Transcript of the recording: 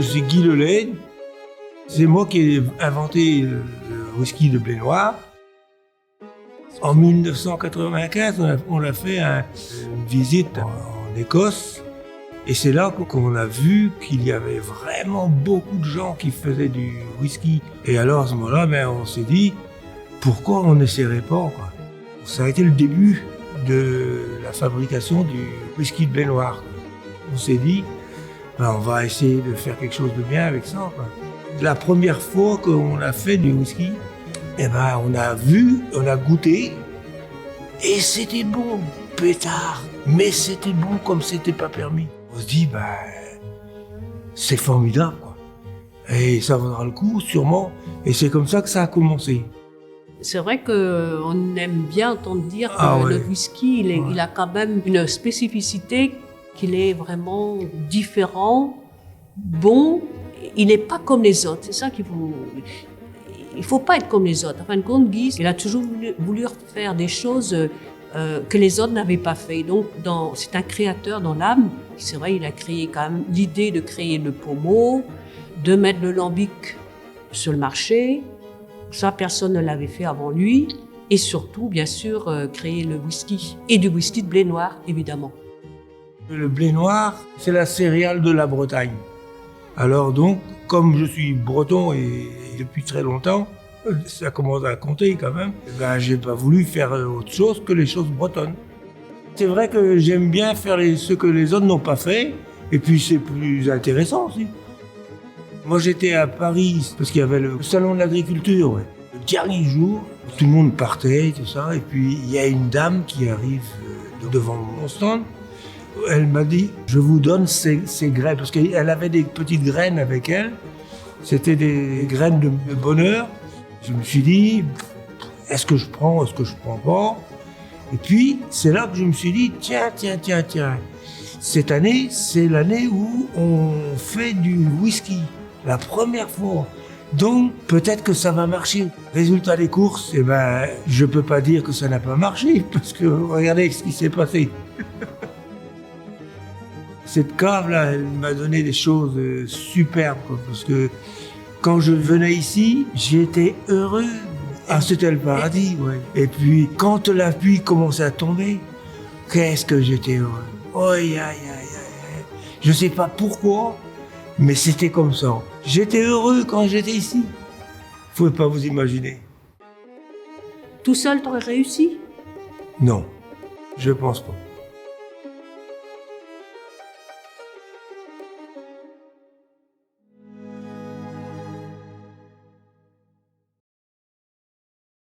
C'est Guy Lelay. C'est moi qui ai inventé le whisky de blé noir. En 1995, on a fait une visite en Écosse. Et c'est là qu'on a vu qu'il y avait vraiment beaucoup de gens qui faisaient du whisky. Et alors à ce moment-là, on s'est dit, pourquoi on n'essaierait pas, quoi. Ça a été le début de la fabrication du whisky de blé noir. On s'est dit, on va essayer de faire quelque chose de bien avec ça, quoi. La première fois qu'on a fait du whisky, on a vu, on a goûté, et c'était bon, pétard, mais c'était bon comme c'était pas permis. On se dit, c'est formidable, quoi. Et ça vaudra le coup, sûrement. Et c'est comme ça que ça a commencé. C'est vrai qu'on aime bien entendre dire que notre whisky, il a quand même une spécificité, qu'il est vraiment différent, bon. Il n'est pas comme les autres. C'est ça qu'il faut... Il ne faut pas être comme les autres. En fin de compte, Guy, il a toujours voulu faire des choses que les autres n'avaient pas fait. Donc, c'est un créateur dans l'âme. C'est vrai, il a créé quand même l'idée de créer le pommeau, de mettre le lambic sur le marché. Ça, personne ne l'avait fait avant lui. Et surtout, bien sûr, créer le whisky. Et du whisky de blé noir, évidemment. Le blé noir, c'est la céréale de la Bretagne. Alors donc, comme je suis breton et depuis très longtemps, ça commence à compter quand même, j'ai pas voulu faire autre chose que les choses bretonnes. C'est vrai que j'aime bien faire ce que les autres n'ont pas fait, et puis c'est plus intéressant aussi. Moi j'étais à Paris, parce qu'il y avait le salon de l'agriculture, le dernier jour, tout le monde partait, tout ça, et puis il y a une dame qui arrive devant mon stand. Elle m'a dit, je vous donne ces graines, parce qu'elle avait des petites graines avec elle. C'était des graines de bonheur. Je me suis dit, est-ce que je prends pas? Et puis, c'est là que je me suis dit, tiens. Cette année, c'est l'année où on fait du whisky. La première fois. Donc, peut-être que ça va marcher. Résultat des courses, je peux pas dire que ça n'a pas marché, parce que regardez ce qui s'est passé. Cette cave-là, elle m'a donné des choses superbes, quoi, parce que quand je venais ici, j'étais heureux. Ah, c'était le paradis, ouais. Et puis, quand la pluie commençait à tomber, qu'est-ce que j'étais heureux. Aïe. Je sais pas pourquoi, mais c'était comme ça. J'étais heureux quand j'étais ici. Vous pouvez pas vous imaginer. Tout seul, t'aurais réussi? Non, je pense pas.